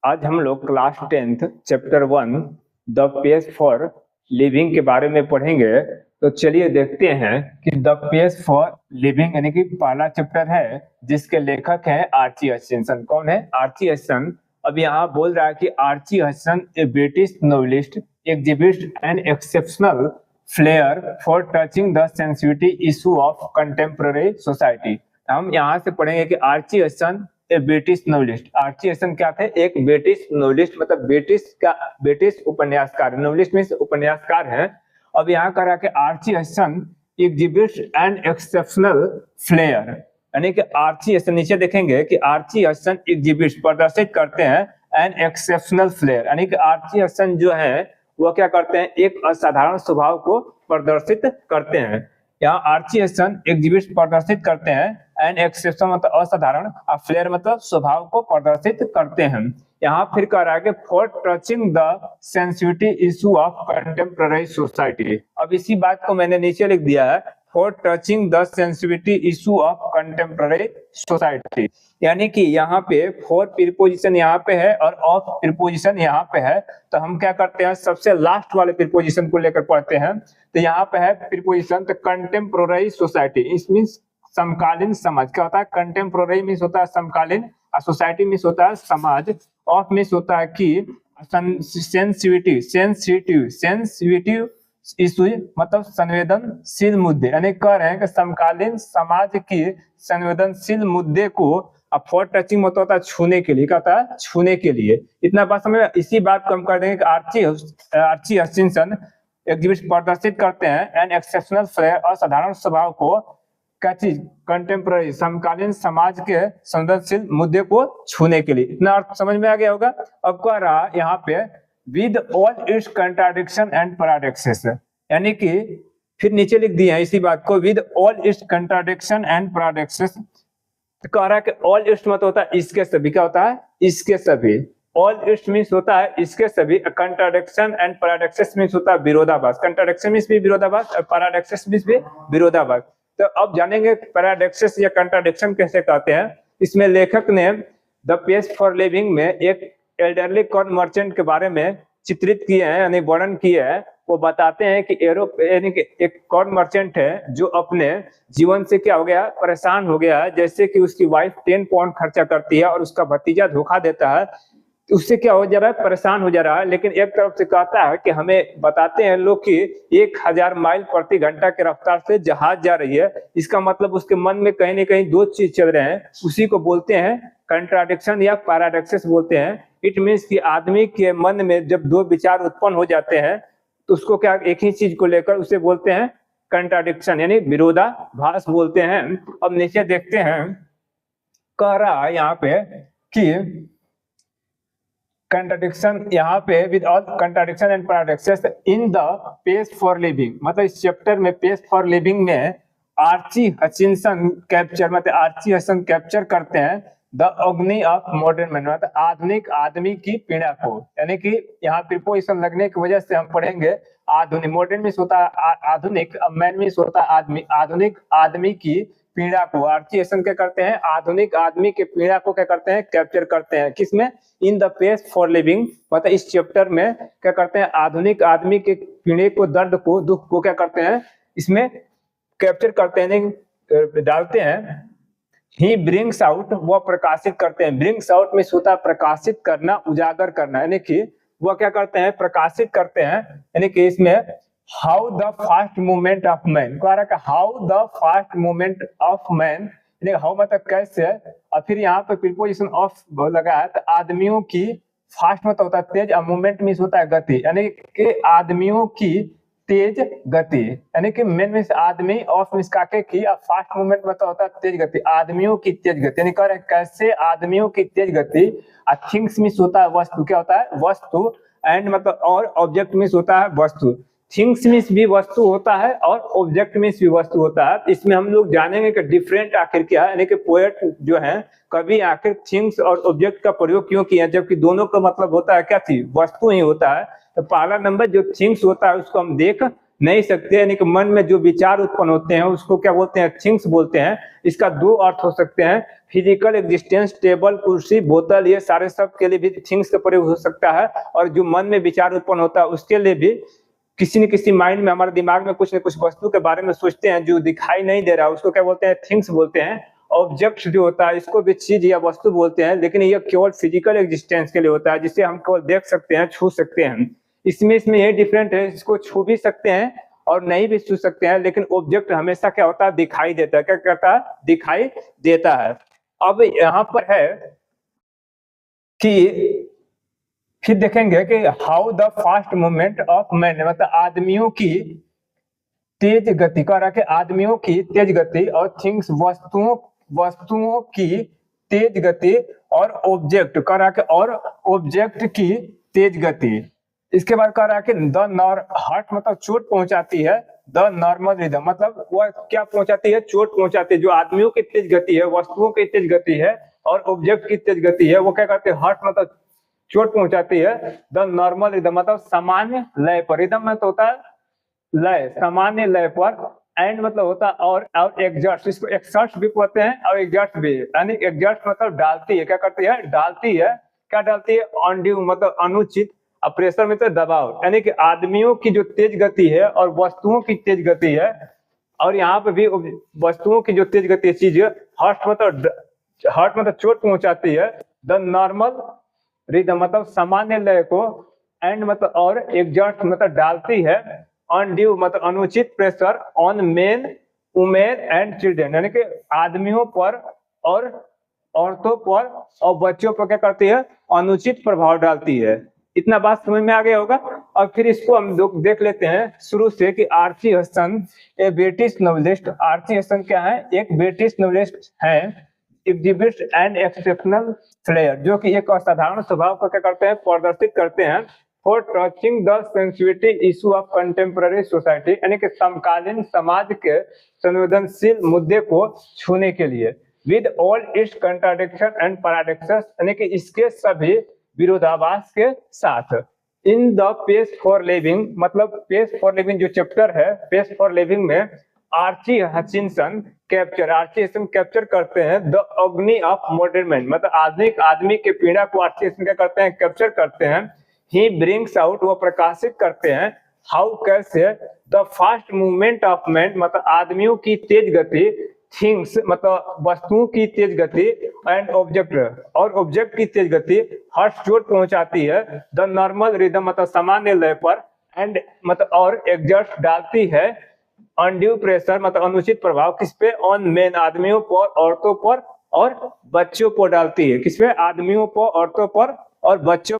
आज हम लोग class 10th chapter 1 the page for living के बारे में पढ़ेंगे। तो चलिए देखते हैं कि द पेज फॉर लिविंग यानी कि पहला चैप्टर है जिसके लेखक हैं आर्ची हचिंसन। कौन है? Archie Hutchinson. अब यहाँ बोल रहा है कि Archie Hutchinson a British novelist exhibit an exceptional flair for touching the sensitivity issue of contemporary society. हम यहाँ से पढ़ेंगे कि Archie Hutchinson a British novelist. Archie Hutchinson क्या थे? एक ब्रिटिश नोवेलिस्ट, मतलब ब्रिटिश उपन्यासकार। नोवेलिस्ट मींस उपन्यासकार है। अब यहाँ कह रहा कि Archie Hutchinson exhibits an exceptional flair, यानी कि आर्ची हचिंसन, नीचे देखेंगे कि आर्ची हचिंसन एग्जिबिट्स प्रदर्शित करते हैं एन एक्सेप्शनल फ्लेयर, यानी कि आर्ची हचिंसन जो है वो क्या करते हैं? एक असाधारण स्वभाव को प्रदर्शित करते हैं। यहाँ आर्ची हचिंसन एग्जिबिट्स प्रदर्शित करते हैं एंड एक्सेप्शन मतलब असाधारण, और फ्लेयर मतलब स्वभाव को प्रदर्शित करते हैं। यहाँ फिर कह रहा है कि for touching the sensitivity issue of contemporary society. अब इसी बात को मैंने नीचे लिख दिया है, for touching the sensitivity issue of contemporary society, यानी कि यहाँ पे फॉर प्रीपोजिशन यहाँ पे है और ऑफ प्रीपोजिशन यहाँ पे है। तो हम क्या करते हैं? सबसे लास्ट वाले प्रीपोजिशन को लेकर पढ़ते हैं। तो यहाँ पे है प्रीपोजिशन, तो कंटेम्पररी सोसाइटी, इस मींस समकालीन समाज। क्या होता है? कंटेम्पररी मींस होता है समकालीन, और सोसाइटी मींस होता है समाज। ऑफ मींस होता है कि सेंसिटिव इशू मतलब संवेदनशील मुद्दे, यानी कह रहे हैं कि समकालीन समाज की संवेदनशील मुद्दे को फॉर टचिंग मतलब होता है छूने के लिए। क्या होता है? छूने के लिए। इतना बात समझ में? इसी बात को हम कर देंगे कि आर्ची हचिंसन एग्जिबिट प्रदर्शित करते हैं एन एक्सेप्शनल फ्लेयर और साधारण स्वभाव को, क्या चीज? कंटेम्पररी समकालीन समाज के संवेदनशील मुद्दे को छूने के लिए। इतना अर्थ समझ में आ गया होगा। अब कह रहा यहाँ पे with all its contradiction and paradoxes, यानी कि फिर नीचे लिख दिए हैं इसी बात को, with all its contradiction and paradoxes. कह रहा है कि ऑल इट्स मतलब होता है इसके सभी। क्या होता है? इसके सभी। ऑल इट्स मींस होता है इसके सभी। कंट्राडिक्शन एंड पैराडॉक्सेस मींस होता है विरोधाभास। कंट्राडिक्शन मींस भी विरोधाभास और पैराडॉक्सेस मींस भी विरोधाभास। तो अब जानेंगे पैराडॉक्सेस या कंट्राडिक्शन कैसे कहते हैं। इसमें लेखक ने द पेज फॉर लिविंग में एक एल्डरली कॉर्न मर्चेंट के बारे में चित्रित किए हैं, यानी वर्णन किए हैं। वो बताते हैं कि यानी कि एक कॉर्न मर्चेंट है जो अपने जीवन से क्या हो गया? परेशान हो गया है। जैसे कि उसकी वाइफ 10 पाउंड खर्चा करती है और उसका भतीजा धोखा देता है, उससे क्या हो जा रहा है? परेशान हो जा रहा है। लेकिन एक तरफ से कहता है कि हमें बताते हैं लोग कि 1000 माइल प्रति घंटा के रफ्तार से जहाज जा रही है। इसका मतलब उसके मन में कहीं ना कहीं दो चीज चल रहे हैं, उसी को बोलते हैं कंट्राडिक्शन या पैराडॉक्सेस बोलते हैं। इट मीन्स कि आदमी के मन में जब दो विचार उत्पन्न हो जाते हैं तो उसको क्या, एक ही चीज को लेकर उसे बोलते हैं कंट्राडिक्शन, यानी विरोधाभास बोलते हैं। अब नीचे देखते हैं, कह रहा है यहाँ पे कि कंट्राडिक्शन यहाँ पे with all contradiction and paradoxes in the page for living, मतलब इस चैप्टर में पेज फॉर लिविंग में आर्ची हचिंसन कैप्चर करते हैं द अग्नि ऑफ मॉडर्न मैन, मतलब आधुनिक आदमी की पीड़ा को। यानी कि यहाँ प्रीपोजिशन लगने की वजह से हम पढ़ेंगे आधुनिक। मॉडर्न मींस होता है आधुनिक, मैन मींस होता है आदमी। आधुनिक आदमी की पीड़ा को आर्ची हचिंसन क्या करते हैं? आधुनिक आदमी के पीड़ा को क्या करते हैं? कैप्चर करते हैं। किसमें? In the page for living, मतलब इस चैप्टर में क्या करते हैं? आधुनिक आदमी के पीड़े को, दर्द को, दुख को क्या करते हैं? इसमें कैप्चर करते हैं, डालते हैं। ही ब्रिंग्स आउट, वह प्रकाशित करते हैं। ब्रिंग्स आउट में होता है प्रकाशित करना, उजागर करना, यानी कि वह क्या करते हैं? प्रकाशित करते हैं। यानी कि इसमें how the fast movement of man, कह रहा है how the fast movement of man, how मतलब कैसे, और फिर यहाँ पे प्रीपोजिशन ऑफ लगा है। तो आदमियों की, फास्ट मतलब होता है तेज, और मूवमेंट मींस होता है गति, यानी कि आदमियों की तेज गति, यानी कि मेन मींस आदमी, ऑफ मींस काके की, और फास्ट मूवमेंट मतलब होता है तेज गति। आदमियों की तेज गति, यानी कह रहे हैं कैसे आदमियों की तेज गति। और थिंग्स मींस होता है वस्तु। क्या होता है? वस्तु। एंड मतलब और ऑब्जेक्ट मींस होता है वस्तु। थिंग्स मींस भी वस्तु होता है और ऑब्जेक्ट मींस भी वस्तु होता है। इसमें हम लोग जानेंगे कि डिफरेंट आखिर क्या है, यानी कि पोएट जो है, कभी आखिर थिंग्स और ऑब्जेक्ट का प्रयोग क्यों किया, जबकि दोनों का मतलब होता है क्या चीज? वस्तु ही होता है। तो पहला नंबर जो थिंग्स होता है उसको हम देख नहीं सकते, यानी कि मन में जो विचार उत्पन्न होते हैं उसको क्या बोलते हैं, थिंग्स बोलते हैं। इसका दो अर्थ हो सकते हैं, फिजिकल एग्जिस्टेंस, टेबल, कुर्सी, बोतल, ये सारे सब के लिए भी थिंग्स का प्रयोग हो सकता है। और जो मन में विचार उत्पन्न होता है उसके लिए भी किसी न किसी माइंड में, हमारे दिमाग में कुछ न कुछ वस्तु के बारे में सोचते हैं जो दिखाई नहीं दे रहा है, उसको क्या बोलते हैं, थिंग्स बोलते हैं। ऑब्जेक्ट जो होता है इसको भी चीज या वस्तु बोलते हैं, लेकिन ये केवल फिजिकल एग्जिस्टेंस के लिए होता है, जिसे हम केवल देख सकते हैं, छू सकते हैं। इसमें ये डिफरेंट है, इसको छू भी सकते हैं और नहीं भी छू सकते हैं, लेकिन ऑब्जेक्ट हमेशा क्या होता है, दिखाई देता है। क्या करता है, दिखाई देता है। अब यहाँ पर है कि फिर देखेंगे कि how the fast movement of man, मतलब आदमियों की तेज गति, कह रहा है कि आदमियों की तेज गति और थिंग्स, वस्तुओं की तेज गति और ऑब्जेक्ट, कह रहा है कि और ऑब्जेक्ट की तेज गति। इसके बाद कह रहा है कि हार्ट मतलब चोट पहुंचाती है, द नॉर्मल रिदम मतलब वह क्या पहुंचाती है, चोट पहुंचाती है। जो आदमियों की तेज गति है, वस्तुओं की तेज गति है और ऑब्जेक्ट की तेज गति है, वो क्या कहते हैं, हार्ट मतलब चोट पहुंचाती है। द नॉर्मल रिदम मतलब सामान्य लय पर, रिदम में तो होता है लय, सामान्य लय पर, एंड मतलब होता है और एग्जॉस्ट, इसको एक्सर्ट भी कहते हैं और एग्जॉस्ट भी, यानी एग्जॉस्ट मतलब डालती है, क्या करती है, डालती है। क्या डालती है, अनड्यू मतलब अनुचित, और प्रेशर में तो दबाव, यानी कि आदमियों की जो तेज गति है और वस्तुओं की तेज गति है, और यहाँ पे भी वस्तुओं की जो तेज गति चीज हार्ट मतलब चोट पहुंचाती है। द नॉर्मल रिदम मतलब सामान्य लय को, एंड मतलब और एग्जॉस्ट मतलब डालती है, अनड्यू मतलब अनुचित pressure, on main, women and children, यानी कि आदमियों पर और औरतों पर और बच्चों पर क्या करती है, अनुचित प्रभाव डालती है। इतना बात समझ में आ गया होगा। और फिर इसको हम लोग देख लेते हैं शुरू से कि आर्ची हसन, ए ब्रिटिश नॉवेलिस्ट। आर्ची हसन क्या है, एक ब्रिटिश नॉवेलिस्ट है, एग्जिबिट्स एंड एक्सेप्शनल फ्लेयर, जो कि एक असाधारण स्वभाव को क्या करते हैं, प्रदर्शित करते हैं, for touching the sensitive issue of contemporary society, यानी कि समकालीन समाज के संवेदनशील मुद्दे को छूने के लिए, with all its contradiction and paradoxes, यानी कि इसके सभी विरोधाभास के साथ। In the pace for living मतलब पेस फॉर लिविंग जो चैप्टर है, पेस फॉर लिविंग में आर्ची हचिंसन कैप्चर करते हैं द अग्नि ऑफ मॉडर्न मैन, मतलब आधुनिक आदमी के पीड़ा को आर्ची हचिंसन क्या करते हैं, कैप्चर करते हैं। ही ब्रिंग्स आउट, वो प्रकाशित करते हैं, हाउ कैसे the fast movement of man मतलब आदमियों की तेज गति, थिंग्स मतलब वस्तुओं की तेज गति, एंड ऑब्जेक्ट और ऑब्जेक्ट की तेज गति हर्ट चोट पहुंचाती है, द नॉर्मल रिदम मतलब सामान्य लय पर, एंड मतलब और एग्जॉस्ट डालती है, अनड्यू प्रेशर मतलब अनुचित प्रभाव किस पे, ऑन मेन आदमियों पर, औरतों पर और बच्चों पर डालती है। किस पे, आदमियों पर, औरतों पर और बच्चों